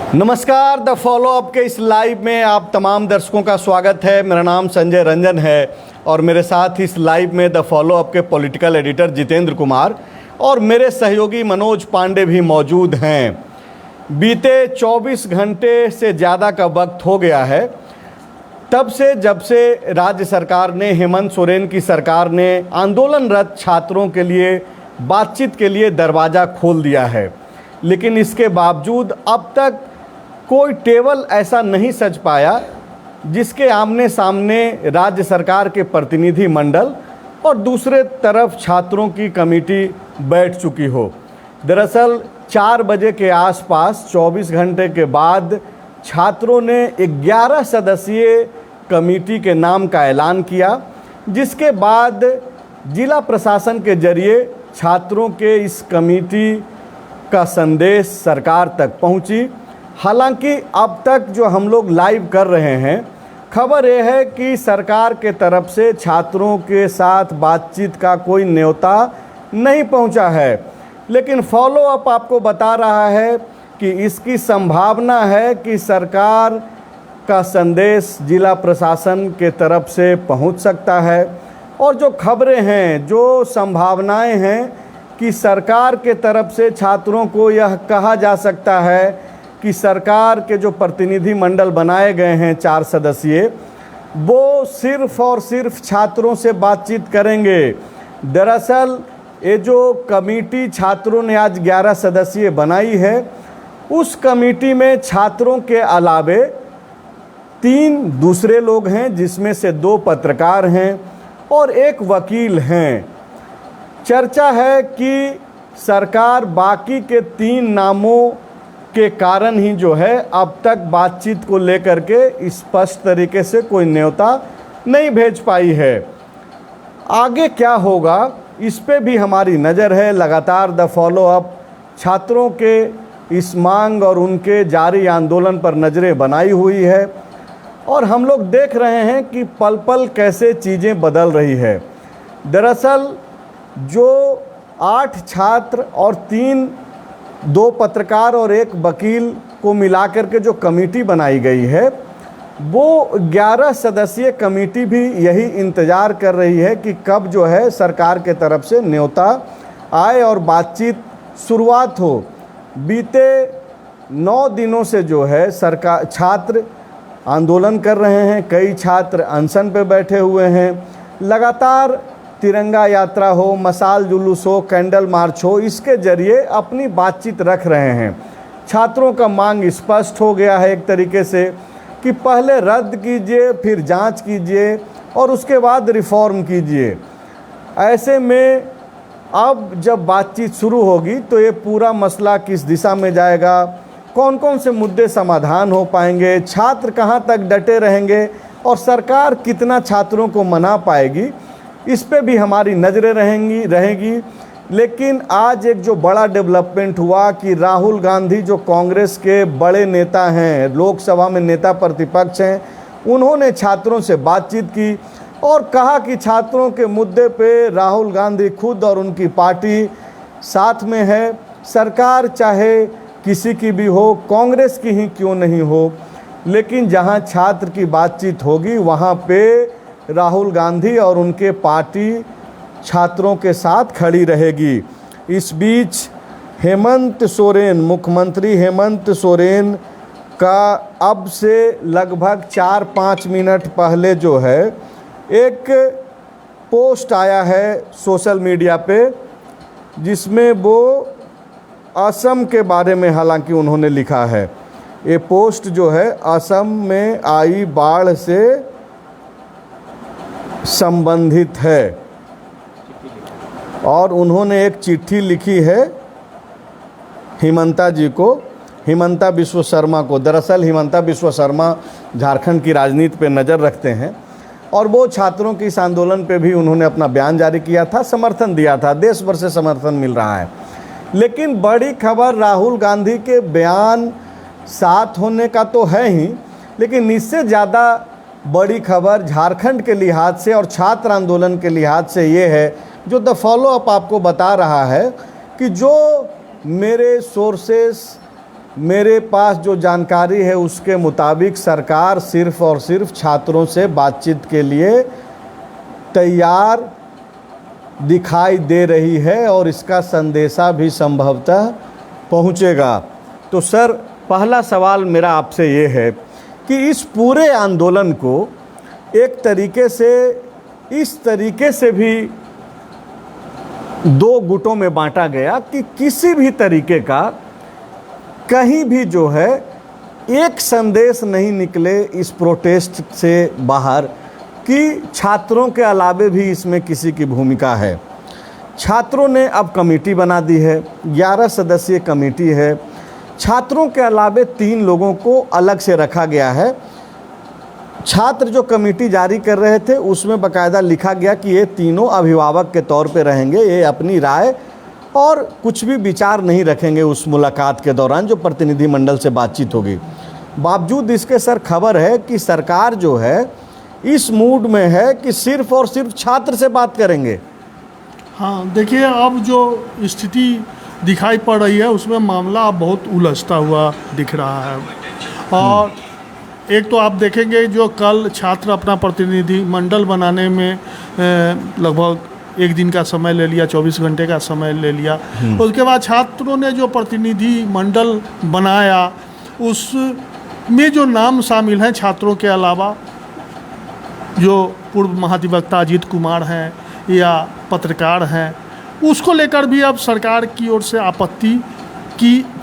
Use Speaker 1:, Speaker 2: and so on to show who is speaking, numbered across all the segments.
Speaker 1: नमस्कार, the follow up के इस लाइव में आप तमाम दर्शकों का स्वागत है। मेरा नाम संजय रंजन है और मेरे साथ इस लाइव में द फॉलो अप के पॉलिटिकल एडिटर जितेंद्र कुमार और मेरे सहयोगी मनोज पांडे भी मौजूद हैं। बीते 24 घंटे से ज़्यादा का वक्त हो गया है तब से जब से राज्य सरकार ने, हेमंत सोरेन की सरकार ने आंदोलनरत छात्रों के लिए बातचीत के लिए दरवाज़ा खोल दिया है, लेकिन इसके बावजूद अब तक कोई टेबल ऐसा नहीं सज पाया जिसके आमने सामने राज्य सरकार के प्रतिनिधि मंडल और दूसरे तरफ छात्रों की कमेटी बैठ चुकी हो। दरअसल 4 बजे के आसपास 24 घंटे के बाद छात्रों ने 11 सदस्यीय कमेटी के नाम का ऐलान किया, जिसके बाद जिला प्रशासन के जरिए छात्रों के इस कमेटी का संदेश सरकार तक पहुंची। हालांकि अब तक जो हम लोग लाइव कर रहे हैं, खबर यह है कि सरकार के तरफ से छात्रों के साथ बातचीत का कोई न्योता नहीं पहुंचा है, लेकिन फॉलो अप आपको बता रहा है कि इसकी संभावना है कि सरकार का संदेश जिला प्रशासन के तरफ से पहुंच सकता है। और जो खबरें हैं, जो संभावनाएं हैं कि सरकार के तरफ से छात्रों को यह कहा जा सकता है कि सरकार के जो प्रतिनिधि मंडल बनाए गए हैं 4 सदस्यीय, वो सिर्फ और सिर्फ छात्रों से बातचीत करेंगे। दरअसल ये जो कमेटी छात्रों ने आज 11 सदस्यीय बनाई है, उस कमेटी में छात्रों के अलावे 3 दूसरे लोग हैं, जिसमें से 2 पत्रकार हैं और 1 वकील हैं। चर्चा है कि सरकार बाकी के 3 नामों के कारण ही जो है अब तक बातचीत को लेकर के स्पष्ट तरीके से कोई न्योता नहीं भेज पाई है। आगे क्या होगा इस पे भी हमारी नज़र है। लगातार द फॉलो अप छात्रों के इस मांग और उनके जारी आंदोलन पर नज़रें बनाई हुई है और हम लोग देख रहे हैं कि पल पल कैसे चीज़ें बदल रही है। दरअसल जो 8 छात्र और 2 पत्रकार और 1 वकील को मिलाकर के जो कमेटी बनाई गई है, वो 11 सदस्यीय कमेटी भी यही इंतज़ार कर रही है कि कब जो है सरकार के तरफ से न्योता आए और बातचीत शुरुआत हो। बीते 9 दिनों से जो है सरकार छात्र आंदोलन कर रहे हैं, कई छात्र अनशन पे बैठे हुए हैं। लगातार तिरंगा यात्रा हो, मशाल जुलूस हो, कैंडल मार्च हो, इसके जरिए अपनी बातचीत रख रहे हैं। छात्रों का मांग स्पष्ट हो गया है एक तरीके से कि पहले रद्द कीजिए, फिर जांच कीजिए और उसके बाद रिफॉर्म कीजिए। ऐसे में अब जब बातचीत शुरू होगी तो ये पूरा मसला किस दिशा में जाएगा, कौन कौन से मुद्दे समाधान हो पाएंगे, छात्र कहाँ तक डटे रहेंगे और सरकार कितना छात्रों को मना पाएगी, इस पे भी हमारी नज़रें रहेगी। लेकिन आज एक जो बड़ा डेवलपमेंट हुआ कि राहुल गांधी जो कांग्रेस के बड़े नेता हैं, लोकसभा में नेता प्रतिपक्ष हैं, उन्होंने छात्रों से बातचीत की और कहा कि छात्रों के मुद्दे पे राहुल गांधी खुद और उनकी पार्टी साथ में है। सरकार चाहे किसी की भी हो, कांग्रेस की ही क्यों नहीं हो, लेकिन जहां छात्र की बातचीत होगी वहां पे राहुल गांधी और उनके पार्टी छात्रों के साथ खड़ी रहेगी। इस बीच हेमंत सोरेन, मुख्यमंत्री हेमंत सोरेन का अब से लगभग 4-5 मिनट पहले जो है एक पोस्ट आया है सोशल मीडिया पे, जिसमें वो असम के बारे में हालांकि उन्होंने लिखा है। ये पोस्ट जो है असम में आई बाढ़ से संबंधित है और उन्होंने एक चिट्ठी लिखी है हिमंता जी को, हिमंता बिस्वा शर्मा को। दरअसल हिमंता बिस्वा शर्मा झारखंड की राजनीति पे नज़र रखते हैं और वो छात्रों के इस आंदोलन पे भी उन्होंने अपना बयान जारी किया था, समर्थन दिया था, देश भर से समर्थन मिल रहा है। लेकिन बड़ी खबर राहुल गांधी के बयान साथ होने का तो है ही, लेकिन इससे ज़्यादा बड़ी खबर झारखंड के लिहाज से और छात्र आंदोलन के लिहाज से ये है, जो द फॉलो अप आपको बता रहा है कि जो मेरे सोर्सेस मेरे पास जो जानकारी है उसके मुताबिक सरकार सिर्फ़ और सिर्फ छात्रों से बातचीत के लिए तैयार दिखाई दे रही है और इसका संदेशा भी संभवतः पहुंचेगा। तो सर, पहला सवाल मेरा आपसे ये है कि इस पूरे आंदोलन को एक तरीके से इस तरीके से भी दो गुटों में बांटा गया कि किसी भी तरीके का कहीं भी जो है एक संदेश नहीं निकले इस प्रोटेस्ट से बाहर कि छात्रों के अलावे भी इसमें किसी की भूमिका है। छात्रों ने अब कमेटी बना दी है, 11 सदस्यीय कमेटी है। छात्रों के अलावे 3 लोगों को अलग से रखा गया है। छात्र जो कमेटी जारी कर रहे थे उसमें बाकायदा लिखा गया कि ये तीनों अभिभावक के तौर पे रहेंगे, ये अपनी राय और कुछ भी विचार नहीं रखेंगे उस मुलाकात के दौरान जो प्रतिनिधिमंडल से बातचीत होगी। बावजूद इसके सर, खबर है कि सरकार जो है इस मूड में है कि सिर्फ और सिर्फ छात्र से बात करेंगे।
Speaker 2: हाँ, देखिए, अब जो स्थिति दिखाई पड़ रही है उसमें मामला बहुत उलझता हुआ दिख रहा है। और एक तो आप देखेंगे जो कल छात्र अपना प्रतिनिधि मंडल बनाने में लगभग 1 दिन का समय ले लिया, 24 घंटे का समय ले लिया। उसके बाद छात्रों ने जो प्रतिनिधि मंडल बनाया उसमें जो नाम शामिल हैं छात्रों के अलावा, जो पूर्व महाधिवक्ता अजीत कुमार हैं या पत्रकार हैं, उसको लेकर भी अब सरकार की ओर से आपत्ति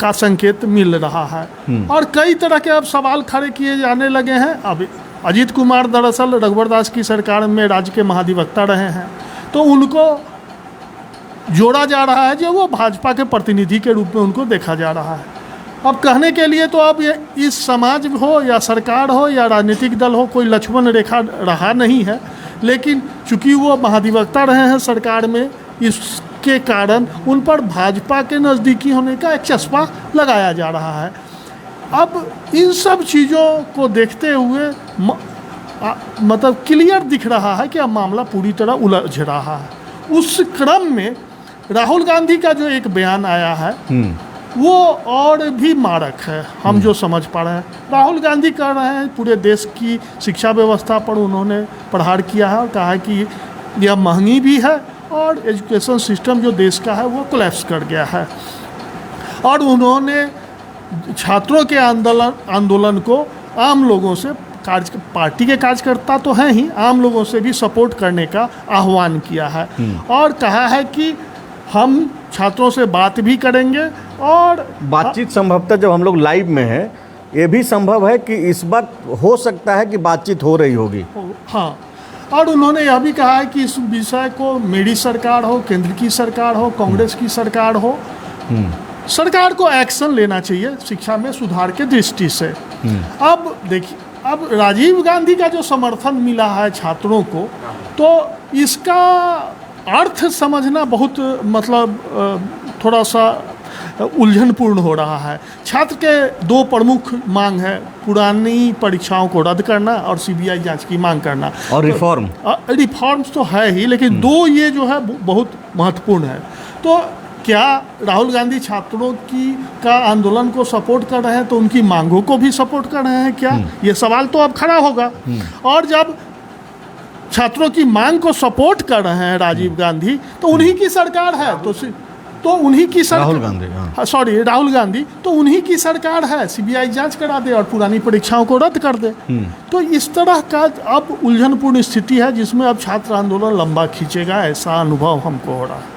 Speaker 2: का संकेत मिल रहा है। और कई तरह के अब सवाल खड़े किए जाने लगे हैं। अब अजीत कुमार दरअसल रघुवर दास की सरकार में राज्य के महाधिवक्ता रहे हैं, तो उनको जोड़ा जा रहा है जो वो भाजपा के प्रतिनिधि के रूप में उनको देखा जा रहा है। अब कहने के लिए तो अब ये इस समाज हो या सरकार हो या राजनीतिक दल हो, कोई लक्ष्मण रेखा रहा नहीं है। लेकिन चूंकि वो महाधिवक्ता रहे हैं सरकार में, इसके कारण उन पर भाजपा के नज़दीकी होने का एक चस्पा लगाया जा रहा है। अब इन सब चीज़ों को देखते हुए मतलब क्लियर दिख रहा है कि अब मामला पूरी तरह उलझ रहा है। उस क्रम में राहुल गांधी का जो एक बयान आया है वो और भी मारक है, हम जो समझ पा रहे हैं। राहुल गांधी कह रहे हैं पूरे देश की शिक्षा व्यवस्था पर उन्होंने प्रहार किया है और कहा है कि यह महंगी भी है और एजुकेशन सिस्टम जो देश का है वो कोलैप्स कर गया है। और उन्होंने छात्रों के आंदोलन को आम लोगों से, पार्टी के कार्यकर्ता तो हैं ही, आम लोगों से भी सपोर्ट करने का आह्वान किया है और कहा है कि हम छात्रों से बात भी करेंगे। और
Speaker 1: बातचीत संभवतः जब हम लोग लाइव में हैं, ये भी संभव है कि इस वक्त हो सकता है कि बातचीत हो रही होगी।
Speaker 2: हाँ, और उन्होंने यह भी कहा है कि इस विषय को मेरी सरकार हो, केंद्र की सरकार हो, कांग्रेस की सरकार हो, सरकार को एक्शन लेना चाहिए शिक्षा में सुधार के दृष्टि से। अब देखिए, अब राजीव गांधी का जो समर्थन मिला है छात्रों को, तो इसका अर्थ समझना बहुत मतलब थोड़ा सा उलझनपूर्ण हो रहा है। छात्र के 2 प्रमुख मांग है, पुरानी परीक्षाओं को रद्द करना और सीबीआई जांच की मांग करना और रिफॉर्म्स तो है ही, लेकिन 2 ये जो है बहुत महत्वपूर्ण है। तो क्या राहुल गांधी छात्रों का आंदोलन को सपोर्ट कर रहे हैं तो उनकी मांगों को भी सपोर्ट कर रहे हैं क्या? ये सवाल तो अब खड़ा होगा। और जब छात्रों की मांग को सपोर्ट कर रहे हैं राजीव गांधी, तो उन्हीं की सरकार है, तो उन्हीं की सरकार, राहुल गांधी तो उन्हीं की सरकार है, सीबीआई जांच करा दे और पुरानी परीक्षाओं को रद्द कर दे। तो इस तरह का अब उलझनपूर्ण स्थिति है जिसमें अब छात्र आंदोलन लंबा खींचेगा, ऐसा अनुभव हमको हो रहा है।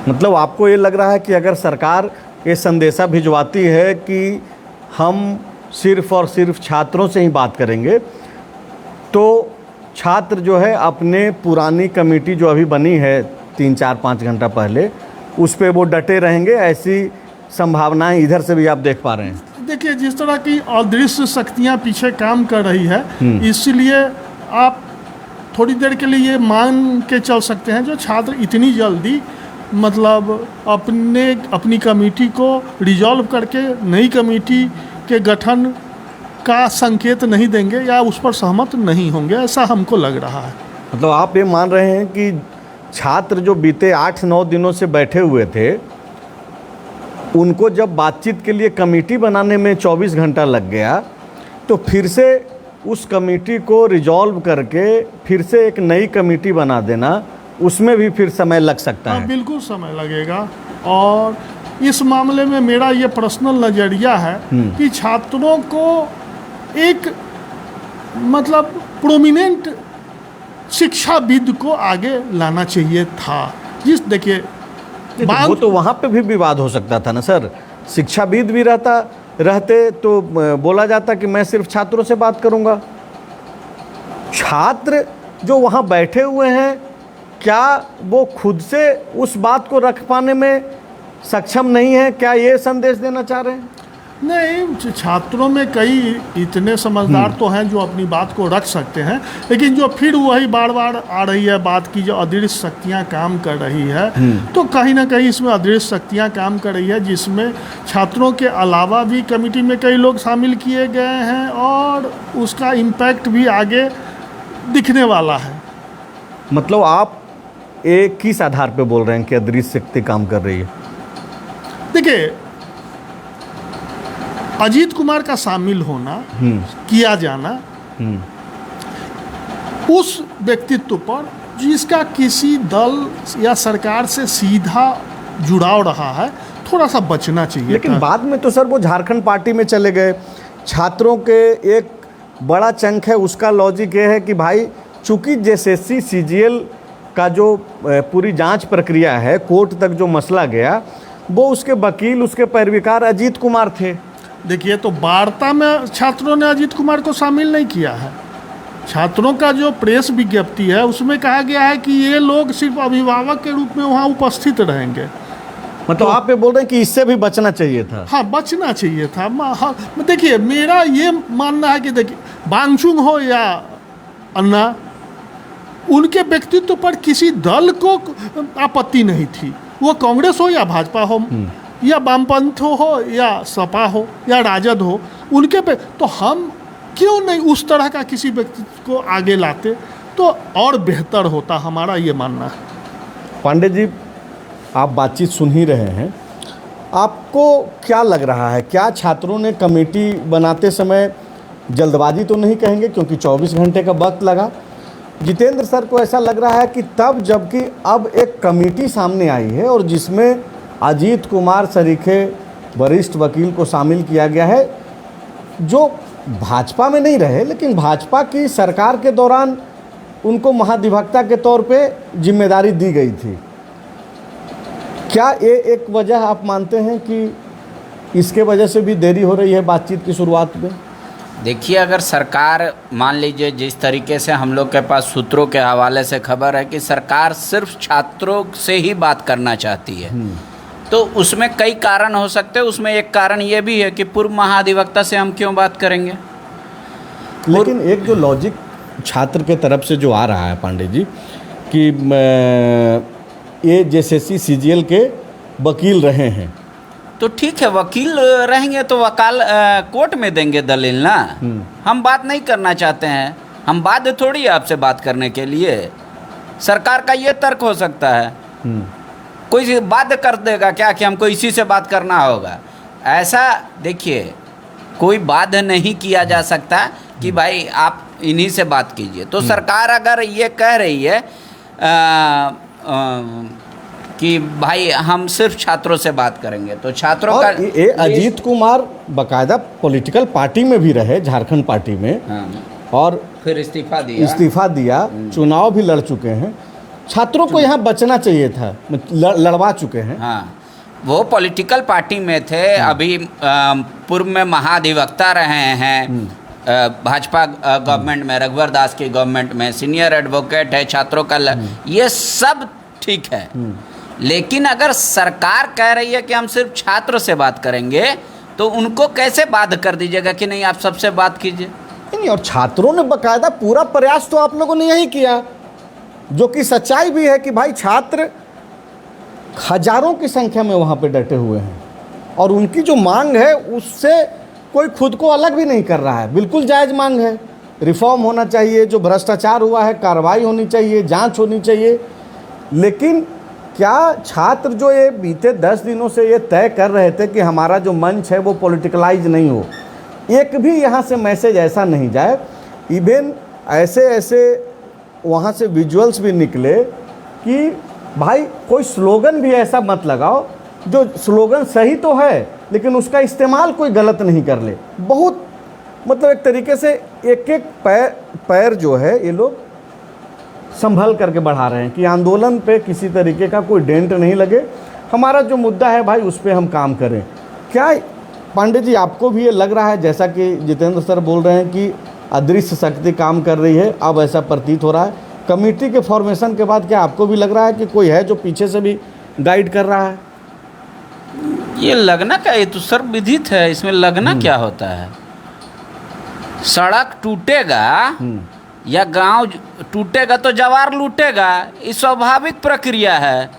Speaker 1: मतलब आपको ये लग रहा है कि अगर सरकार ये संदेशा भिजवाती है कि हम सिर्फ और सिर्फ छात्रों से ही बात करेंगे, तो छात्र जो है अपने पुरानी कमेटी जो अभी बनी है 3-4-5 घंटा पहले, उस पे वो डटे रहेंगे, ऐसी संभावनाएं इधर से भी आप देख पा रहे हैं?
Speaker 2: देखिए, जिस तरह की अदृश्य शक्तियां पीछे काम कर रही है, इसलिए आप थोड़ी देर के लिए ये मान के चल सकते हैं जो छात्र इतनी जल्दी मतलब अपनी कमेटी को रिजॉल्व करके नई कमेटी के गठन का संकेत नहीं देंगे या उस पर सहमत नहीं होंगे, ऐसा हमको लग रहा है।
Speaker 1: मतलब आप ये मान रहे हैं कि छात्र जो बीते 8-9 दिनों से बैठे हुए थे, उनको जब बातचीत के लिए कमेटी बनाने में 24 घंटा लग गया, तो फिर से उस कमेटी को रिजॉल्व करके फिर से एक नई कमेटी बना देना, उसमें भी फिर समय लग सकता है।
Speaker 2: बिल्कुल समय लगेगा। और इस मामले में मेरा ये पर्सनल नज़रिया है कि छात्रों को एक मतलब प्रोमिनेंट शिक्षाविद को आगे लाना चाहिए था। देखिए
Speaker 1: वो तो वहाँ पे भी विवाद हो सकता था ना सर। शिक्षाविद भी रहते तो बोला जाता कि मैं सिर्फ छात्रों से बात करूँगा। छात्र जो वहाँ बैठे हुए हैं, क्या वो खुद से उस बात को रख पाने में सक्षम नहीं है? क्या ये संदेश देना चाह रहे हैं?
Speaker 2: नहीं, छात्रों में कई इतने समझदार तो हैं जो अपनी बात को रख सकते हैं, लेकिन जो फिर वही बार बार आ रही है बात की, जो अदृश्य शक्तियां काम कर रही है, तो कहीं ना कहीं इसमें अदृश्य शक्तियां काम कर रही है, जिसमें छात्रों के अलावा भी कमेटी में कई लोग शामिल किए गए हैं और उसका इम्पैक्ट भी आगे दिखने वाला है।
Speaker 1: मतलब आप एक किस आधार पे बोल रहे हैं कि अदृश्य शक्ति काम कर रही है?
Speaker 2: देखिए, अजीत कुमार का शामिल होना, किया जाना उस व्यक्तित्व पर जिसका किसी दल या सरकार से सीधा जुड़ाव रहा है, थोड़ा सा बचना चाहिए।
Speaker 1: लेकिन बाद में तो सर वो झारखंड पार्टी में चले गए। छात्रों के एक बड़ा चंक है, उसका लॉजिक ये है कि भाई चूंकि जेएसएससी सीजीएल का जो पूरी जांच प्रक्रिया है, कोर्ट तक जो मसला गया, वो उसके वकील, उसके पैरविकार अजीत कुमार थे।
Speaker 2: देखिए, तो वार्ता में छात्रों ने अजीत कुमार को शामिल नहीं किया है। छात्रों का जो प्रेस विज्ञप्ति है उसमें कहा गया है कि ये लोग सिर्फ अभिभावक के रूप में वहाँ उपस्थित रहेंगे।
Speaker 1: मतलब तो आप ये बोल रहे हैं कि इससे भी बचना चाहिए था?
Speaker 2: हाँ, बचना चाहिए था। हाँ, देखिए, मेरा ये मानना है कि देखिए, बांगचुंग हो या अन्ना, उनके व्यक्तित्व पर किसी दल को आपत्ति नहीं थी। वो कांग्रेस हो या भाजपा हो, या वामपंथ हो या सपा हो या राजद हो, उनके पे तो हम क्यों नहीं उस तरह का किसी व्यक्ति को आगे लाते तो और बेहतर होता, हमारा ये मानना है।
Speaker 1: पांडे जी, आप बातचीत सुन ही रहे हैं, आपको क्या लग रहा है? क्या छात्रों ने कमेटी बनाते समय जल्दबाजी तो नहीं कहेंगे, क्योंकि 24 घंटे का वक्त लगा? जितेंद्र सर को ऐसा लग रहा है कि तब, जबकि अब एक कमेटी सामने आई है और जिसमें अजीत कुमार सरीखे वरिष्ठ वकील को शामिल किया गया है, जो भाजपा में नहीं रहे लेकिन भाजपा की सरकार के दौरान उनको महाधिवक्ता के तौर पे जिम्मेदारी दी गई थी। क्या ये एक वजह आप मानते हैं कि इसके वजह से भी देरी हो रही है बातचीत की शुरुआत में?
Speaker 3: देखिए, अगर सरकार, मान लीजिए जिस तरीके से हम लोग के पास सूत्रों के हवाले से खबर है कि सरकार सिर्फ छात्रों से ही बात करना चाहती है, तो उसमें कई कारण हो सकते हैं। उसमें एक कारण ये भी है कि पूर्व महाधिवक्ता से हम क्यों बात करेंगे।
Speaker 1: लेकिन एक जो लॉजिक छात्र के तरफ से जो आ रहा है पांडे जी, कि ये जेएसएससी सीजीएल के वकील रहे हैं,
Speaker 3: तो ठीक है, वकील रहेंगे तो वकाल कोर्ट में देंगे दलील ना। हम बात नहीं करना चाहते हैं, हम बाध्य थोड़ी है आपसे बात करने के लिए। सरकार का ये तर्क हो सकता है, कोई बाध्य कर देगा क्या कि हमको इसी से बात करना होगा? ऐसा देखिए, कोई बाध्य नहीं किया जा सकता कि भाई आप इन्हीं से बात कीजिए। तो सरकार अगर ये कह रही है कि भाई हम सिर्फ छात्रों से बात करेंगे, तो छात्रों का
Speaker 1: ये अजीत कुमार बाकायदा पॉलिटिकल पार्टी में भी रहे, झारखंड पार्टी में, और
Speaker 3: फिर इस्तीफा दिया,
Speaker 1: चुनाव भी लड़ चुके हैं। छात्रों को यहाँ बचना चाहिए था, लड़वा चुके हैं।
Speaker 3: हाँ, वो पॉलिटिकल पार्टी में थे, अभी पूर्व में महाधिवक्ता रहे हैं भाजपा गवर्नमेंट में, रघुवर दास की गवर्नमेंट में, सीनियर एडवोकेट है छात्रों का, ये सब ठीक है। लेकिन अगर सरकार कह रही है कि हम सिर्फ छात्र से बात करेंगे, तो उनको कैसे बाध्य कर दीजिएगा कि नहीं आप सबसे बात कीजिए?
Speaker 1: नहीं, और छात्रों ने बाकायदा पूरा प्रयास तो आप लोगों ने यही किया, जो कि सच्चाई भी है कि भाई छात्र हजारों की संख्या में वहाँ पे डटे हुए हैं और उनकी जो मांग है उससे कोई खुद को अलग भी नहीं कर रहा है। बिल्कुल जायज़ मांग है, रिफॉर्म होना चाहिए, जो भ्रष्टाचार हुआ है कार्रवाई होनी चाहिए, जांच होनी चाहिए। लेकिन क्या छात्र जो ये बीते 10 दिनों से ये तय कर रहे थे कि हमारा जो मंच है वो पॉलिटिकलाइज नहीं हो, एक भी यहाँ से मैसेज ऐसा नहीं जाए, इवन ऐसे ऐसे वहाँ से विजुअल्स भी निकले कि भाई कोई स्लोगन भी ऐसा मत लगाओ जो स्लोगन सही तो है लेकिन उसका इस्तेमाल कोई गलत नहीं कर ले। बहुत मतलब एक तरीके से एक एक पैर जो है ये लोग संभल करके बढ़ा रहे हैं कि आंदोलन पे किसी तरीके का कोई डेंट नहीं लगे, हमारा जो मुद्दा है भाई उस पर हम काम करें। क्या पांडे जी आपको भी ये लग रहा है, जैसा कि जितेंद्र सर बोल रहे हैं कि अदृश्य शक्ति काम कर रही है, अब ऐसा प्रतीत हो रहा है कमेटी के फॉर्मेशन के बाद, क्या आपको भी लग रहा है कि कोई है जो पीछे से भी गाइड कर रहा है?
Speaker 3: ये लगना क्या, ये तो सर्वविदित है, इसमें लगना क्या होता है। सड़क टूटेगा या गांव टूटेगा तो जवार लूटेगा, ये स्वाभाविक प्रक्रिया है,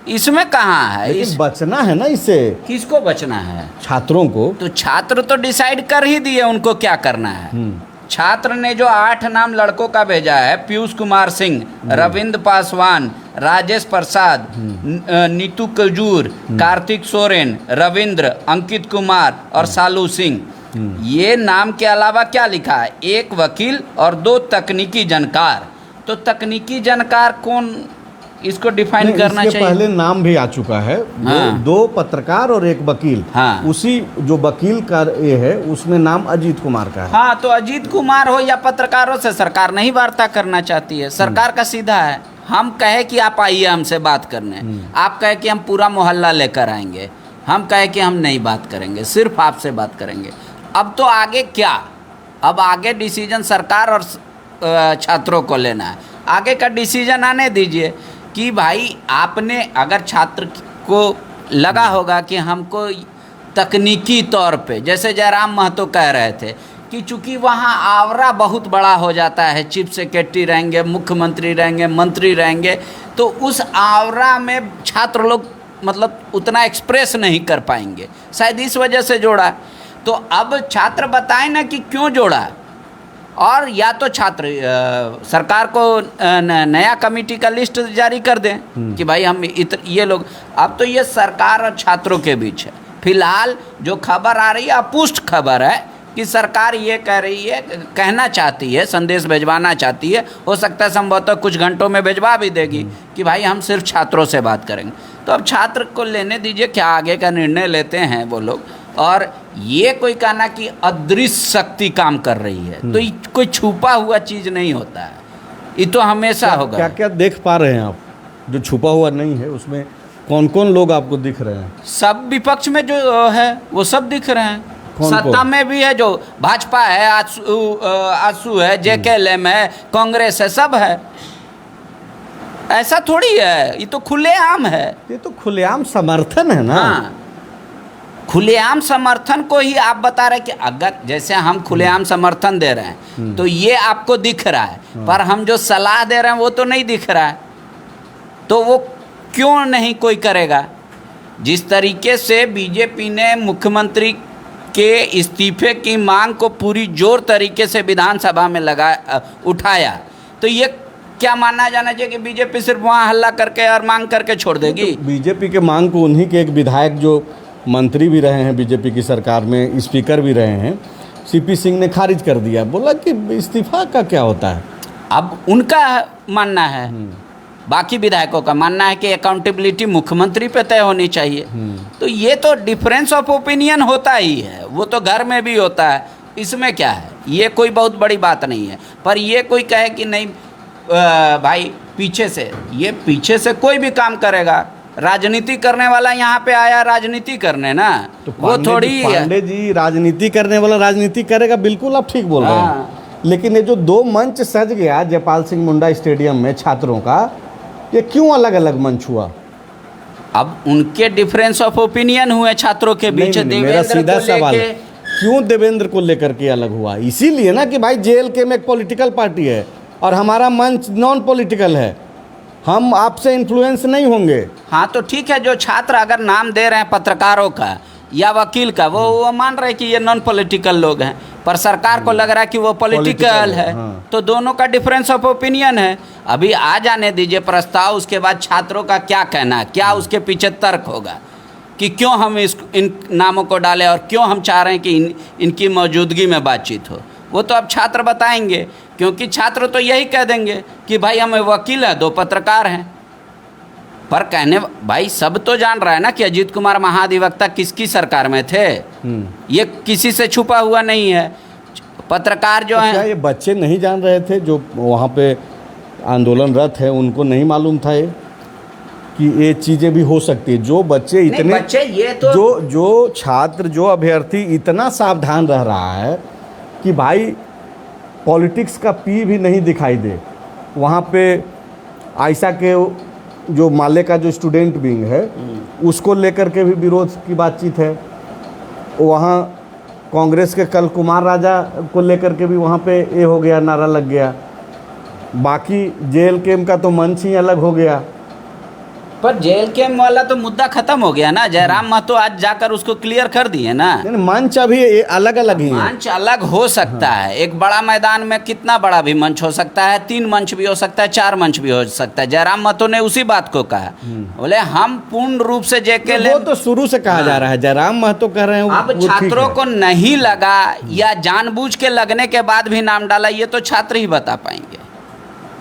Speaker 3: इसमें कहाँ है?
Speaker 1: लेकिन बचना है ना इससे।
Speaker 3: किसको बचना है?
Speaker 1: छात्रों को।
Speaker 3: तो छात्र तो डिसाइड कर ही दिए उनको क्या करना है। छात्र ने जो 8 नाम लड़कों का भेजा है, पीयूष कुमार सिंह, रविंद्र पासवान, राजेश प्रसाद, नीतू कजूर, कार्तिक सोरेन, रविंद्र, अंकित कुमार और सालू सिंह, ये नाम के अलावा क्या लिखा है? 1 वकील और 2 तकनीकी जानकार। तो तकनीकी जानकार कौन, इसको डिफाइन करना चाहिए।
Speaker 1: पहले नाम भी आ चुका है।
Speaker 3: हाँ।
Speaker 1: 2 पत्रकार और 1 वकील।
Speaker 3: हाँ।
Speaker 1: उसी जो वकील का ये है उसमें नाम अजीत कुमार का है।
Speaker 3: हाँ, तो अजीत कुमार हो या पत्रकारों से सरकार नहीं वार्ता करना चाहती है। सरकार का सीधा है, हम कहे कि आप आइए हमसे बात करने, आप कहे कि हम पूरा मोहल्ला लेकर आएंगे, हम कहे कि हम नहीं बात करेंगे, सिर्फ आपसे बात करेंगे। अब तो आगे क्या, अब आगे डिसीजन सरकार और छात्रों को लेना है। आगे का डिसीजन आने दीजिए कि भाई आपने, अगर छात्र को लगा होगा कि हमको तकनीकी तौर पे, जैसे जयराम महतो कह रहे थे कि चूंकि वहाँ आवरा बहुत बड़ा हो जाता है, चीफ सेक्रेटरी रहेंगे, मुख्यमंत्री रहेंगे, मंत्री रहेंगे, तो उस आवरा में छात्र लोग मतलब उतना एक्सप्रेस नहीं कर पाएंगे, शायद इस वजह से जोड़ा। तो अब छात्र बताएं ना कि क्यों जोड़ा, और या तो छात्र सरकार को नया कमेटी का लिस्ट जारी कर दें कि भाई हम ये लोग। अब तो ये सरकार और छात्रों के बीच है। फिलहाल जो खबर आ रही है अपुष्ट खबर है कि सरकार ये कह रही है, कहना चाहती है, संदेश भिजवाना चाहती है, हो सकता है संभवतः कुछ घंटों में भिजवा भी देगी कि भाई हम सिर्फ छात्रों से बात करेंगे। तो अब छात्र को लेने दीजिए क्या आगे का निर्णय लेते हैं वो लोग। और ये कोई कहना कि अदृश्य शक्ति काम कर रही है, तो ये कोई छुपा हुआ चीज नहीं होता है, ये तो हमेशा होगा।
Speaker 1: क्या क्या देख पा रहे हैं आप जो छुपा हुआ नहीं है? उसमें कौन कौन लोग आपको दिख रहे हैं?
Speaker 3: सब विपक्ष में जो है वो सब दिख रहे हैं।
Speaker 1: कौन
Speaker 3: सत्ता में भी है, जो भाजपा है, आजसू है, जेकेएलएम है, कांग्रेस है, सब है। ऐसा थोड़ी है, ये तो खुलेआम है।
Speaker 1: ये तो खुलेआम समर्थन है ना।
Speaker 3: हाँ, खुलेआम समर्थन को ही आप बता रहे कि अगर जैसे हम खुलेआम समर्थन दे रहे हैं तो ये आपको दिख रहा है, पर हम जो सलाह दे रहे हैं वो तो नहीं दिख रहा है, तो वो क्यों नहीं कोई करेगा? जिस तरीके से बीजेपी ने मुख्यमंत्री के इस्तीफे की मांग को पूरी जोर तरीके से विधानसभा में उठाया, तो ये क्या मानना जाना चाहिए कि बीजेपी सिर्फ वहाँ हल्ला करके और मांग करके छोड़ देगी?
Speaker 1: तो बीजेपी के मांग को उन्हीं के एक विधायक जो मंत्री भी रहे हैं बीजेपी की सरकार में, स्पीकर भी रहे हैं, सीपी सिंह ने खारिज कर दिया, बोला कि इस्तीफा का क्या होता है।
Speaker 3: अब उनका मानना है, बाकी विधायकों का मानना है कि अकाउंटेबिलिटी मुख्यमंत्री पे तय होनी चाहिए। तो ये तो डिफरेंस ऑफ ओपिनियन होता ही है, वो तो घर में भी होता है, इसमें क्या है, ये कोई बहुत बड़ी बात नहीं है। पर ये कोई कहे कि नहीं भाई पीछे से, ये पीछे से कोई भी काम करेगा, राजनीति करने वाला यहाँ पे आया राजनीति करने ना,
Speaker 1: तो
Speaker 3: वो थोड़ी
Speaker 1: पांडे जी राजनीति करने वाला राजनीति करेगा, बिल्कुल आप ठीक बोल रहे हैं। लेकिन ये जो 2 मंच सज गया जयपाल सिंह मुंडा स्टेडियम में छात्रों का, ये क्यों अलग अलग मंच हुआ?
Speaker 3: अब उनके डिफरेंस ऑफ ओपिनियन हुए छात्रों के बीच।
Speaker 1: मेरा सीधा सवाल है, क्यों देवेंद्र को लेकर के अलग हुआ? इसीलिए ना कि भाई जेएलके में एक पॉलिटिकल पार्टी है और हमारा मंच नॉन पॉलिटिकल है, हम आपसे इन्फ्लुएंस नहीं होंगे।
Speaker 3: हाँ, तो ठीक है, जो छात्र अगर नाम दे रहे हैं पत्रकारों का, या वकील का, वो मान रहे कि ये नॉन पॉलिटिकल लोग हैं, पर सरकार को लग रहा है कि वो पॉलिटिकल है।
Speaker 1: हाँ।
Speaker 3: तो दोनों का डिफरेंस ऑफ ओपिनियन है। अभी आ जाने दीजिए प्रस्ताव, उसके बाद छात्रों का क्या कहना है, क्या उसके पीछे तर्क होगा कि क्यों हम इन नामों को डालें और क्यों हम चाह रहे हैं कि इनकी मौजूदगी में बातचीत हो। वो तो अब छात्र बताएंगे, क्योंकि छात्र तो यही कह देंगे कि भाई हम वकील हैं, 2 पत्रकार हैं। पर कहने भाई सब तो जान रहा है ना कि अजीत कुमार महाधिवक्ता किसकी सरकार में थे। ये किसी से छुपा हुआ नहीं है। पत्रकार जो
Speaker 1: तो
Speaker 3: हैं,
Speaker 1: क्या ये बच्चे नहीं जान रहे थे जो वहाँ पे आंदोलनरत है, उनको नहीं मालूम था ये कि ये चीज़ें भी हो सकती है? जो बच्चे
Speaker 3: नहीं,
Speaker 1: इतने
Speaker 3: बच्चे ये तो
Speaker 1: जो छात्र, जो अभ्यर्थी इतना सावधान रह रहा है कि भाई पॉलिटिक्स का पी भी नहीं दिखाई दे, वहाँ पे आयशा के जो माले का जो स्टूडेंट विंग है उसको लेकर के भी विरोध की बातचीत है। वहाँ कांग्रेस के कल कुमार राजा को लेकर के भी वहाँ पे ये हो गया, नारा लग गया। बाकी जेल केम का तो मंच ही अलग हो गया।
Speaker 3: पर जेल के वाला तो मुद्दा खत्म हो गया ना। जयराम महतो आज जाकर उसको क्लियर कर दिए ना।
Speaker 1: मंच अभी अलग अलग ही है।
Speaker 3: मंच अलग हो सकता है। एक बड़ा मैदान में कितना बड़ा भी मंच हो सकता है, 3 मंच भी हो सकता है, 4 मंच भी हो सकता है। जयराम महतो ने उसी बात को कहा, बोले हम पूर्ण रूप से जेके
Speaker 1: वो तो शुरू से कहा जा रहा है, जयराम महतो कह रहे हैं।
Speaker 3: अब छात्रों को नहीं लगा या जानबूझ के लगने के बाद भी नाम डाला, ये तो छात्र ही बता पाएंगे।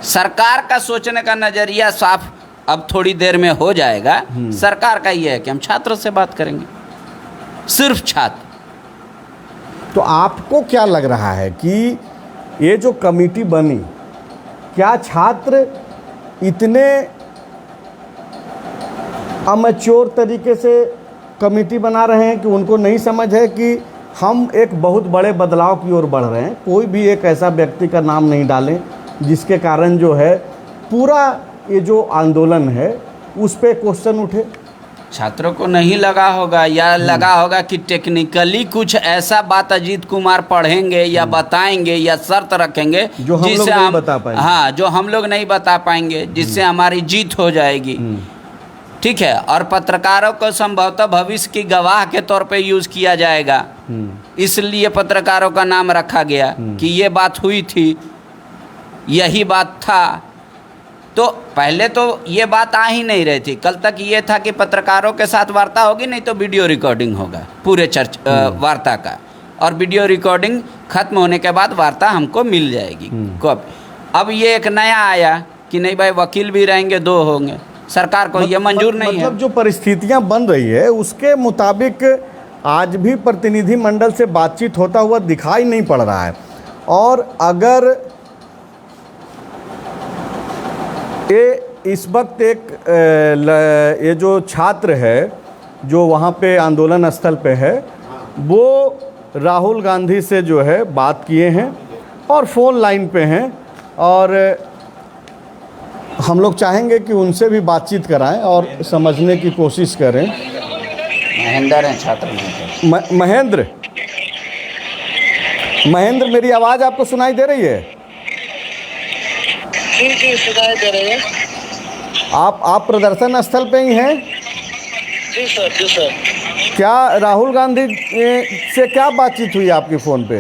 Speaker 3: सरकार का सोचने का नजरिया साफ अब थोड़ी देर में हो जाएगा। सरकार का ये है कि हम छात्र से बात करेंगे, सिर्फ छात्र।
Speaker 1: तो आपको क्या लग रहा है कि ये जो कमेटी बनी, क्या छात्र इतने अमच्योर तरीके से कमेटी बना रहे हैं कि उनको नहीं समझ है कि हम एक बहुत बड़े बदलाव की ओर बढ़ रहे हैं? कोई भी एक ऐसा व्यक्ति का नाम नहीं डालें जिसके कारण जो है पूरा ये जो आंदोलन है उस पे क्वेश्चन उठे।
Speaker 3: छात्रों को नहीं लगा होगा, या लगा होगा कि टेक्निकली कुछ ऐसा बात अजीत कुमार पढ़ेंगे या बताएंगे या शर्त रखेंगे
Speaker 1: जो हम लोग नहीं बता पाएंगे।
Speaker 3: हाँ, जो हम लोग नहीं बता पाएंगे, जिससे हमारी जीत हो जाएगी। ठीक है। और पत्रकारों को संभवतः भविष्य की गवाह के तौर पे यूज़ किया जाएगा, इसलिए पत्रकारों का नाम रखा गया कि ये बात हुई थी, यही बात था। तो पहले तो ये बात आ ही नहीं रही थी। कल तक ये था कि पत्रकारों के साथ वार्ता होगी, नहीं तो वीडियो रिकॉर्डिंग होगा पूरे वार्ता का, और वीडियो रिकॉर्डिंग खत्म होने के बाद वार्ता हमको मिल जाएगी कब। अब ये एक नया आया कि नहीं भाई वकील भी रहेंगे, 2 होंगे। सरकार को ये मंजूर नहीं है।
Speaker 1: मतलब जो परिस्थितियां बन रही है उसके मुताबिक आज भी प्रतिनिधि मंडल से बातचीत होता हुआ दिखाई नहीं पड़ रहा है। और अगर ये इस वक्त ये जो छात्र है जो वहाँ पे आंदोलन स्थल पे है, वो राहुल गांधी से जो है बात किए हैं और फ़ोन लाइन पे हैं, और हम लोग चाहेंगे कि उनसे भी बातचीत कराएं और समझने की कोशिश करें।
Speaker 3: महेंद्र हैं छात्र।
Speaker 1: महेंद्र, मेरी आवाज़ आपको सुनाई दे रही है?
Speaker 4: जी सुनाई दे रही है।
Speaker 1: आप प्रदर्शन स्थल पे ही हैं?
Speaker 4: जी सर।
Speaker 1: क्या राहुल गांधी से क्या बातचीत हुई आपकी फ़ोन पे?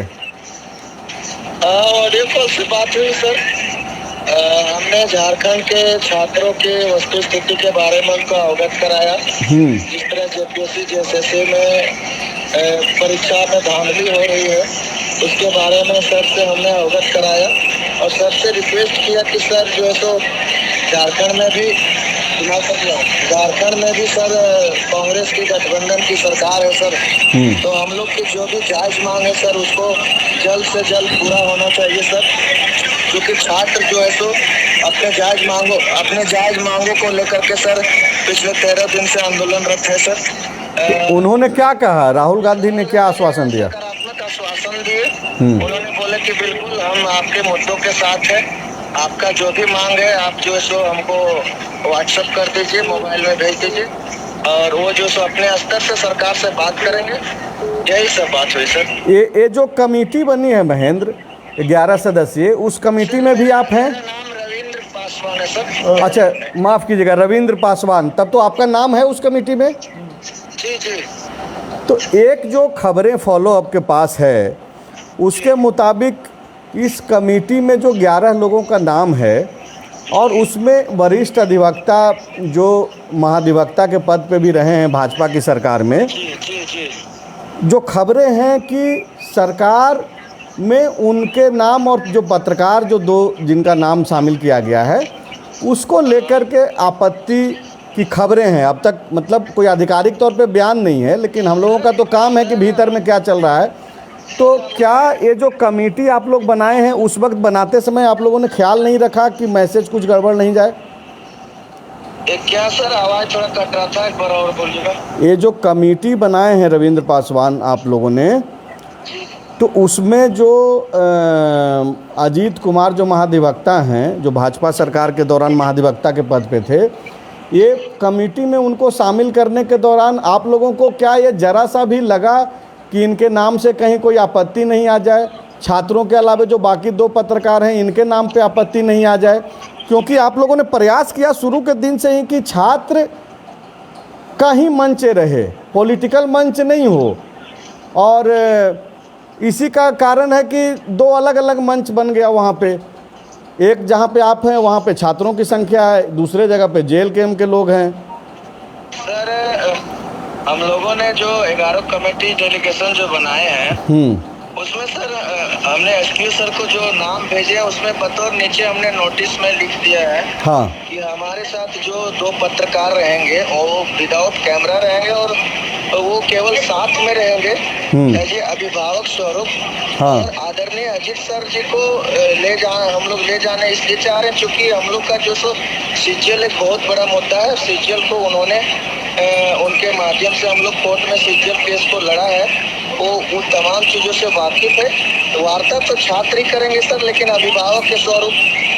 Speaker 4: ऑडियो कॉल से बात हुई सर। हमने झारखंड के छात्रों के वस्तु स्थिति के बारे में उनको अवगत कराया। जिस तरह जेपीएससी जेएसएससी में परीक्षा में धांधली हो रही है, उसके बारे में सर से हमने अवगत कराया और सर से रिक्वेस्ट किया कि सर जो है तो झारखंड में भी सर कांग्रेस की गठबंधन की सरकार है सर। तो हम लोग की जो भी जायज मांग है सर उसको जल्द से जल्द पूरा होना चाहिए सर, क्योंकि छात्र जो है तो अपने जायज मांगों को लेकर के सर पिछले 13 दिन से आंदोलनरत है सर।
Speaker 1: उन्होंने क्या कहा? राहुल गांधी ने क्या आश्वासन दिया?
Speaker 4: सकारात्मक आश्वासन दिए। उन्होंने बोले कि बिल्कुल हम आपके मुद्दों के साथ हैं, आपका जो भी मांग है आप जो है सो हमको व्हाट्सएप कर दीजिए, मोबाइल में भेज दीजिए, और वो जो सो अपने स्तर से सरकार से बात करेंगे। यही सब बात हुई सर।
Speaker 1: ये जो कमेटी बनी है महेंद्र, 11 सदस्यीय, उस कमेटी में भी आप हैं?
Speaker 4: नाम रविंद्र पासवान है सर।
Speaker 1: अच्छा, माफ़ कीजिएगा, रविंद्र पासवान। तब तो आपका नाम है उस कमेटी में?
Speaker 4: जी जी।
Speaker 1: तो एक जो खबरें फॉलो अप के पास है उसके मुताबिक इस कमेटी में जो 11 लोगों का नाम है और उसमें वरिष्ठ अधिवक्ता जो महाधिवक्ता के पद पे भी रहे हैं भाजपा की सरकार में,
Speaker 4: जी जी जी।
Speaker 1: जो खबरें हैं कि सरकार में उनके नाम और जो पत्रकार जो दो जिनका नाम शामिल किया गया है उसको लेकर के आपत्ति की खबरें हैं। अब तक मतलब कोई आधिकारिक तौर पे बयान नहीं है, लेकिन हम लोगों का तो काम है कि भीतर में क्या चल रहा है। तो क्या ये जो कमेटी आप लोग बनाए हैं उस वक्त बनाते समय आप लोगों ने ख्याल नहीं रखा कि मैसेज कुछ गड़बड़ नहीं जाए?
Speaker 4: क्या सर, आवाज थोड़ा कट रहा था, एक बार और बोलिएगा।
Speaker 1: ये जो कमेटी बनाए हैं रविंद्र पासवान आप लोगों ने, तो उसमें जो अजीत कुमार जो महाधिवक्ता हैं, जो भाजपा सरकार के दौरान महाधिवक्ता के पद पे थे, ये कमेटी में उनको शामिल करने के दौरान आप लोगों को क्या ये ज़रा सा भी लगा कि इनके नाम से कहीं कोई आपत्ति नहीं आ जाए? छात्रों के अलावा जो बाकी 2 पत्रकार हैं इनके नाम पे आपत्ति नहीं आ जाए? क्योंकि आप लोगों ने प्रयास किया शुरू के दिन से ही कि छात्र का ही मंच रहे, पॉलिटिकल मंच नहीं हो, और इसी का कारण है कि 2 अलग अलग मंच बन गया वहाँ पे। एक जहाँ पे आप हैं वहाँ पे छात्रों की संख्या है, दूसरे जगह पे जेल कैंप के लोग हैं।
Speaker 4: सर हम लोगों ने जो 11 कमेटी डेलीगेशन जो बनाए हैं उसमें सर हमने एसपी सर को जो नाम भेजे हैं उसमें बतौर नीचे हमने नोटिस में लिख दिया है
Speaker 1: हाँ
Speaker 4: कि हमारे साथ जो 2 पत्रकार रहेंगे वो विदाउट कैमरा रहेंगे और वो केवल साथ में रहेंगे एज ए अभिभावक स्वरूप।
Speaker 1: हाँ।
Speaker 4: और आदरणीय अजीत सर जी को हम लोग ले जाने इसलिए चाह रहे हैं क्योंकि हम लोग का जो सीजीएल एक बहुत बड़ा मुद्दा है। सीजीएल को उन्होंने उनके माध्यम से हम लोग कोर्ट में सीजीएल केस को लड़ा है, वो उन तमाम चीज़ों से वाकिफ है। वार्ता तो छात्र ही करेंगे सर, लेकिन अभिभावक के स्वरूप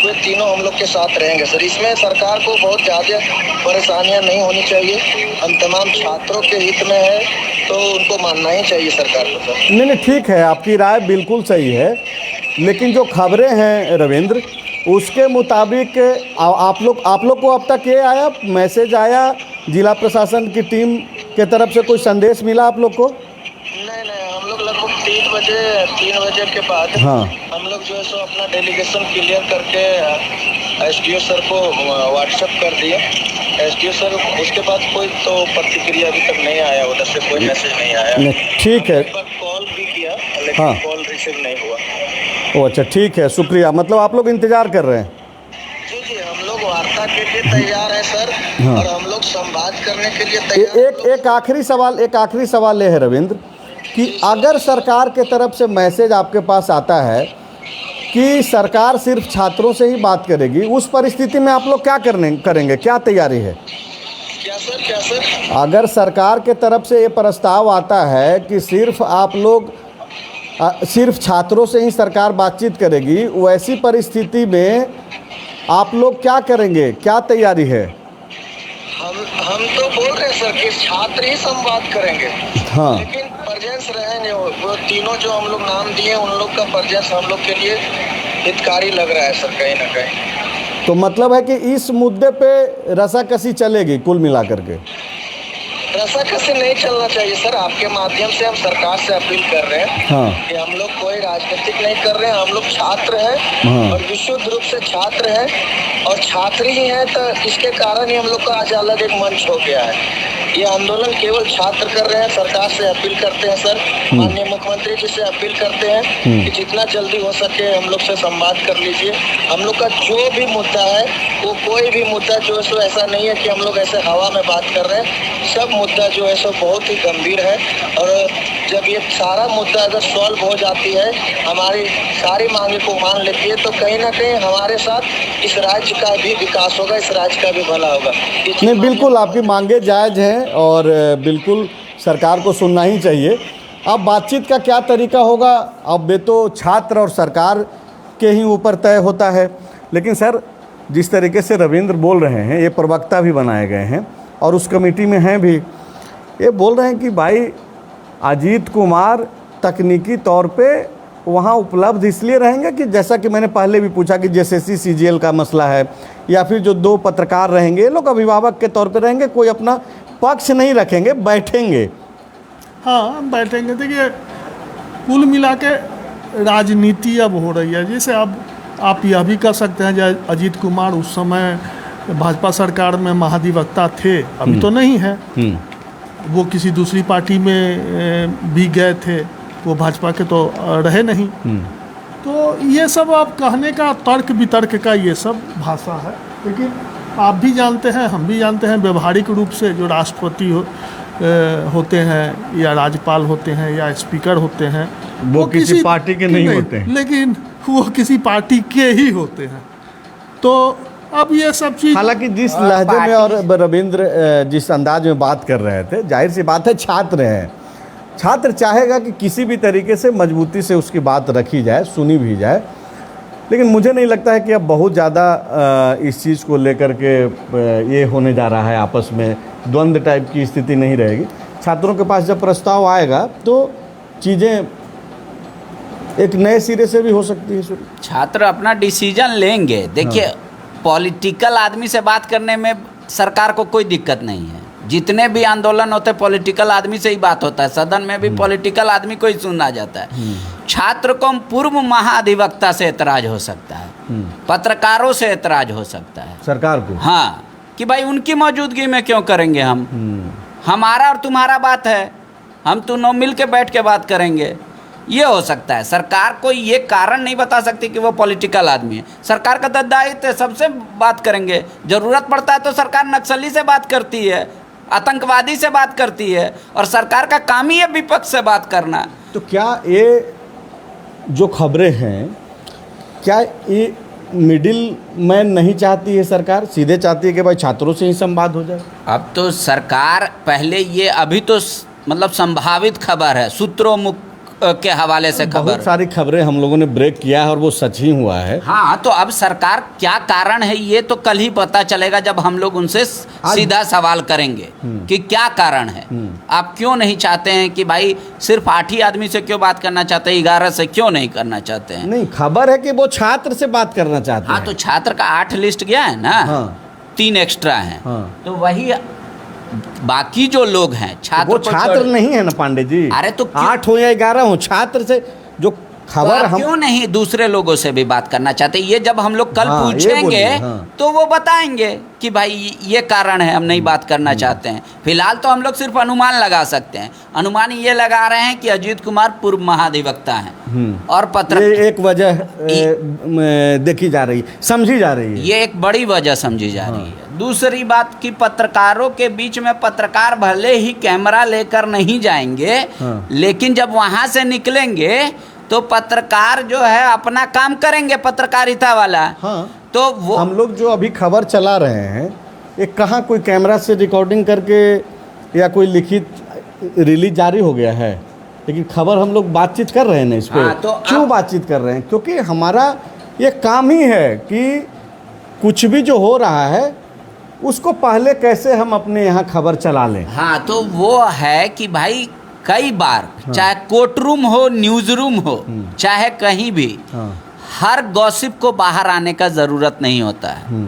Speaker 4: वे तीनों हम लोग के साथ रहेंगे सर। इसमें सरकार को बहुत ज़्यादा परेशानियां नहीं होनी चाहिए, हम तमाम छात्रों के हित में है तो उनको मानना ही चाहिए सरकार को सर।
Speaker 1: नहीं, ठीक है, आपकी राय बिल्कुल सही है, लेकिन जो खबरें हैं रविंद्र उसके मुताबिक आप लोग को अब तक ये आया मैसेज आया जिला प्रशासन की टीम के तरफ से कोई संदेश मिला आप लोग को?
Speaker 4: नहीं, हम लोग लगभग 3 बजे के बाद
Speaker 1: हाँ।
Speaker 4: हम लोग जो है सो अपना डेलीगेशन क्लियर करके एसडीओ सर को व्हाट्सएप कर दिए। एसडीओ सर उसके बाद कोई तो प्रतिक्रिया अभी तक नहीं आया, उधर से कोई मैसेज नहीं आया।
Speaker 1: ठीक है,
Speaker 4: कॉल भी किया लेकिन
Speaker 1: हाँ।
Speaker 4: कॉल रिसीव नहीं हुआ।
Speaker 1: ओ अच्छा, ठीक है, शुक्रिया। मतलब आप लोग इंतज़ार कर रहे हैं?
Speaker 4: जी, हम लोग वार्ता के लिए तैयार हैं सर।
Speaker 1: हाँ।
Speaker 4: और हम लोग संवाद करने के लिए तैयार हैं।
Speaker 1: एक आखिरी सवाल ये है रविंद्र कि अगर सरकार के तरफ से मैसेज आपके पास आता है कि सरकार सिर्फ छात्रों से ही बात करेगी, उस परिस्थिति में आप लोग क्या करेंगे, क्या तैयारी है?
Speaker 4: क्या सर?
Speaker 1: अगर सरकार के तरफ से ये प्रस्ताव आता है कि सिर्फ आप लोग सिर्फ छात्रों से ही सरकार बातचीत करेगी, वैसी परिस्थिति में आप लोग क्या करेंगे, क्या तैयारी है?
Speaker 4: हम तो बोल रहे हैं सर कि छात्र ही संवाद करेंगे।
Speaker 1: हाँ।
Speaker 4: लेकिन परजेंस रहेंगे वो तीनों जो हम लोग नाम दिए उन लोग का परजेंस हम लोग के लिए हितकारी लग रहा है सर कहीं ना कहीं।
Speaker 1: तो मतलब है कि इस मुद्दे पे रसाकसी चलेगी कुल मिलाकर के?
Speaker 4: रसाकसी नहीं चलना चाहिए सर। आपके माध्यम से हम सरकार से अपील कर रहे हैं
Speaker 1: हाँ।
Speaker 4: कि हम लोग कोई राजनीतिक नहीं कर रहे हैं, हम लोग छात्र हैं।
Speaker 1: हाँ।
Speaker 4: और विशुद्ध रूप से छात्र हैं और छात्र ही हैं, तो इसके कारण ही हम लोग का आज अलग एक मंच हो गया है। ये आंदोलन केवल छात्र कर रहे हैं। सरकार से अपील करते हैं सर, माननीय मुख्यमंत्री जी से अपील करते हैं कि जितना जल्दी हो सके हम लोग से संवाद कर लीजिए। हम लोग का जो भी मुद्दा है वो कोई भी मुद्दा जो है सो ऐसा नहीं है कि हम लोग ऐसे हवा में बात कर रहे हैं। सब मुद्दा जो है सो बहुत ही गंभीर है और जब ये सारा मुद्दा अगर सॉल्व हो जाती है, हमारी सारी मांगे को मान लेती है, तो कहीं ना कहीं हमारे साथ इस राज्य का भी विकास होगा, इस राज्य का भी भला होगा।
Speaker 1: नहीं, बिल्कुल आपकी मांगे जायज़ हैं और बिल्कुल सरकार को सुनना ही चाहिए। अब बातचीत का क्या तरीका होगा, अब ये तो छात्र और सरकार के ही ऊपर तय होता है। लेकिन सर, जिस तरीके से रविंद्र बोल रहे हैं, ये प्रवक्ता भी बनाए गए हैं और उस कमेटी में हैं भी, ये बोल रहे हैं कि भाई अजीत कुमार तकनीकी तौर पे वहाँ उपलब्ध इसलिए रहेंगे कि जैसा कि मैंने पहले भी पूछा कि जेएसएससी सीजीएल का मसला है, या फिर जो 2 पत्रकार रहेंगे ये लोग अभिभावक के तौर पे रहेंगे, कोई अपना पक्ष नहीं रखेंगे, बैठेंगे।
Speaker 2: हाँ, हम बैठेंगे। देखिए, कुल मिला के राजनीति अब हो रही है। जैसे अब आप यह भी कर सकते हैं, जैसे अजीत कुमार उस समय भाजपा सरकार में महाधिवक्ता थे, अभी तो नहीं है, वो किसी दूसरी पार्टी में भी गए थे, वो भाजपा के तो रहे नहीं। तो ये सब आप कहने का तर्क वितर्क का ये सब भाषा है। लेकिन आप भी जानते हैं, हम भी जानते हैं, व्यवहारिक रूप से जो राष्ट्रपति होते हैं या राज्यपाल होते हैं या स्पीकर होते हैं,
Speaker 1: वो किसी पार्टी के नहीं होते हैं,
Speaker 2: लेकिन वो किसी पार्टी के ही होते हैं। तो अब ये सब चीज़,
Speaker 1: हालांकि जिस लहजे में और रविंद्र जिस अंदाज में बात कर रहे थे, जाहिर सी बात है छात्र हैं, छात्र चाहेगा कि किसी भी तरीके से मजबूती से उसकी बात रखी जाए, सुनी भी जाए। लेकिन मुझे नहीं लगता है कि अब बहुत ज़्यादा इस चीज़ को लेकर के ये होने जा रहा है, आपस में द्वंद्व टाइप की स्थिति नहीं रहेगी। छात्रों के पास जब प्रस्ताव आएगा तो चीज़ें एक नए सिरे से भी हो सकती है शुरू।
Speaker 3: छात्र अपना डिसीजन लेंगे। देखिए, पॉलिटिकल आदमी से बात करने में सरकार को कोई दिक्कत नहीं है। जितने भी आंदोलन होते हैं पॉलिटिकल आदमी से ही बात होता है, सदन में भी पॉलिटिकल आदमी को ही सुनना जाता है। छात्र को पूर्व महाधिवक्ता से एतराज हो सकता है, पत्रकारों से एतराज हो सकता है
Speaker 1: सरकार को,
Speaker 3: हाँ, कि भाई उनकी मौजूदगी में क्यों करेंगे हम, हमारा और तुम्हारा बात है, हम दोनों मिल के बैठ के बात करेंगे, ये हो सकता है। सरकार को ये कारण नहीं बता सकती कि वो पॉलिटिकल आदमी है। सरकार का दायित्व है, सबसे बात करेंगे। ज़रूरत पड़ता है तो सरकार नक्सली से बात करती है, आतंकवादी से बात करती है, और सरकार का काम ही है विपक्ष से बात करना।
Speaker 1: तो क्या ये जो खबरें हैं, क्या ये मिडिल मैन नहीं चाहती है सरकार, सीधे चाहती है कि भाई छात्रों से ही संवाद हो जाए?
Speaker 3: अब तो सरकार पहले ये, अभी तो मतलब संभावित खबर है, सूत्रों मुख के हवाले से खबर,
Speaker 1: बहुत सारी खबरें हम लोगों ने ब्रेक किया है और वो सच ही हुआ है।
Speaker 3: हाँ, तो अब सरकार क्या कारण है ये तो कल ही पता चलेगा, जब हम लोग उनसे सीधा सवाल करेंगे कि क्या कारण है, आप क्यों नहीं चाहते हैं कि भाई सिर्फ 8 ही आदमी से क्यों बात करना चाहते हैं, 11 से क्यों नहीं करना चाहते हैं?
Speaker 1: नहीं, खबर है कि वो छात्र से बात करना चाहते हैं।
Speaker 3: हाँ, तो छात्र का 8 लिस्ट गया है ना, 3 एक्स्ट्रा हैं, तो वही बाकी जो लोग हैं छात्र,
Speaker 1: वो छात्र नहीं है ना पांडे जी।
Speaker 3: अरे तो
Speaker 1: 8 हो या 11 हो, छात्र से जो खबर, हम
Speaker 3: क्यों नहीं दूसरे लोगों से भी बात करना चाहते? ये जब हम लोग कल पूछेंगे तो वो बताएंगे कि भाई ये कारण है, हम नहीं बात करना चाहते हैं। फिलहाल तो हम लोग सिर्फ अनुमान लगा सकते हैं। अनुमान ये लगा रहे हैं कि अजीत कुमार पूर्व महाधिवक्ता हैं और
Speaker 1: ये एक वजह देखी जा रही, समझी जा रही है,
Speaker 3: ये एक बड़ी वजह समझी जा रही है। दूसरी बात कि पत्रकारों के बीच में पत्रकार भले ही कैमरा लेकर नहीं जाएंगे, लेकिन जब वहां से निकलेंगे तो पत्रकार जो है अपना काम करेंगे, पत्रकारिता वाला। तो वो
Speaker 1: हम लोग जो अभी खबर चला रहे हैं, ये कहाँ कोई कैमरा से रिकॉर्डिंग करके या कोई लिखित रिलीज जारी हो गया है, लेकिन खबर हम लोग बातचीत कर रहे हैं ना इस पर।
Speaker 3: तो
Speaker 1: क्यों बातचीत कर रहे हैं? क्योंकि हमारा ये काम ही है कि कुछ भी जो हो रहा है उसको पहले कैसे हम अपने यहाँ खबर चला लें।
Speaker 3: हाँ, तो वो है कि भाई कई बार चाहे कोर्ट रूम हो, न्यूज रूम हो, चाहे कहीं भी, हर गॉसिप को बाहर आने का जरूरत नहीं होता है।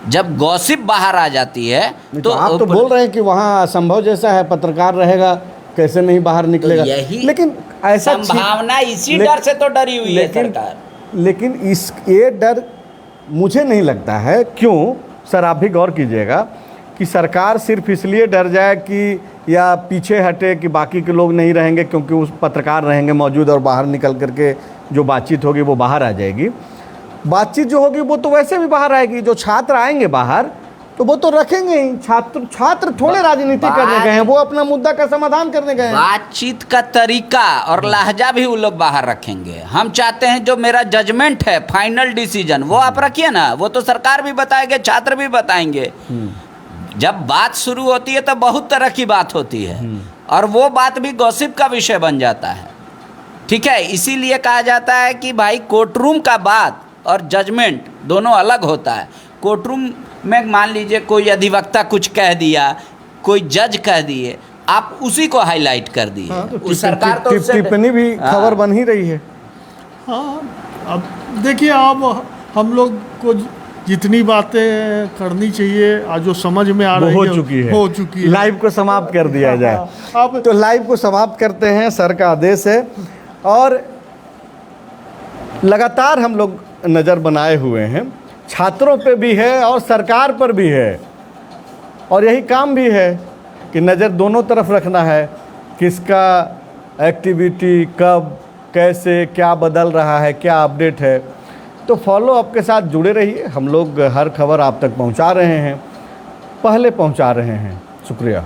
Speaker 3: जब गॉसिप बाहर आ जाती है
Speaker 1: तो आप तो बोल रहे हैं कि वहाँ असंभव जैसा है, पत्रकार रहेगा कैसे नहीं बाहर निकलेगा, लेकिन ऐसा
Speaker 3: संभावना इसी डर से तो डरी हुई है सरकार।
Speaker 1: लेकिन ये डर मुझे नहीं लगता है। क्यों सर, आप भी गौर कीजिएगा कि सरकार सिर्फ इसलिए डर जाए कि या पीछे हटे कि बाकी के लोग नहीं रहेंगे क्योंकि उस पत्रकार रहेंगे मौजूद, और बाहर निकल करके जो बातचीत होगी वो बाहर आ जाएगी। बातचीत जो होगी वो तो वैसे भी बाहर आएगी। जो छात्र आएंगे बाहर तो वो तो रखेंगे ही। छात्र थोड़े राजनीति करने गए हैं, वो अपना मुद्दा का समाधान करने गए हैं।
Speaker 3: बातचीत का तरीका और लहजा भी वो लोग बाहर रखेंगे। हम चाहते हैं जो मेरा जजमेंट है, फाइनल डिसीजन, वो आप रखिए ना, वो तो सरकार भी बताएंगे, छात्र भी बताएंगे। जब बात शुरू होती है तो बहुत तरह की बात होती है, और वो बात भी गॉसिप का विषय बन जाता है। ठीक है, इसीलिए कहा जाता है कि भाई कोर्ट रूम का बात और जजमेंट दोनों अलग होता है। कोर्ट रूम में मान लीजिए कोई अधिवक्ता कुछ कह दिया, कोई जज कह दिए, आप उसी को हाईलाइट कर दिए।
Speaker 1: तो सरकार तो टिप्पणी भी खबर बन ही रही है।
Speaker 2: हाँ, अब देखिए, अब हम लोग को जितनी बातें करनी चाहिए आज जो समझ में आ रही
Speaker 1: हो
Speaker 2: है
Speaker 1: चुकी है लाइव को समाप्त कर दिया जाए।
Speaker 2: अब
Speaker 1: तो लाइव को समाप्त करते हैं, सर का आदेश है। और लगातार हम लोग नज़र बनाए हुए हैं, छात्रों पे भी है और सरकार पर भी है, और यही काम भी है कि नज़र दोनों तरफ रखना है, किसका एक्टिविटी कब कैसे क्या बदल रहा है, क्या अपडेट है। तो फॉलो अप के साथ जुड़े रहिए, हम लोग हर खबर आप तक पहुंचा रहे हैं, पहले पहुंचा रहे हैं। शुक्रिया।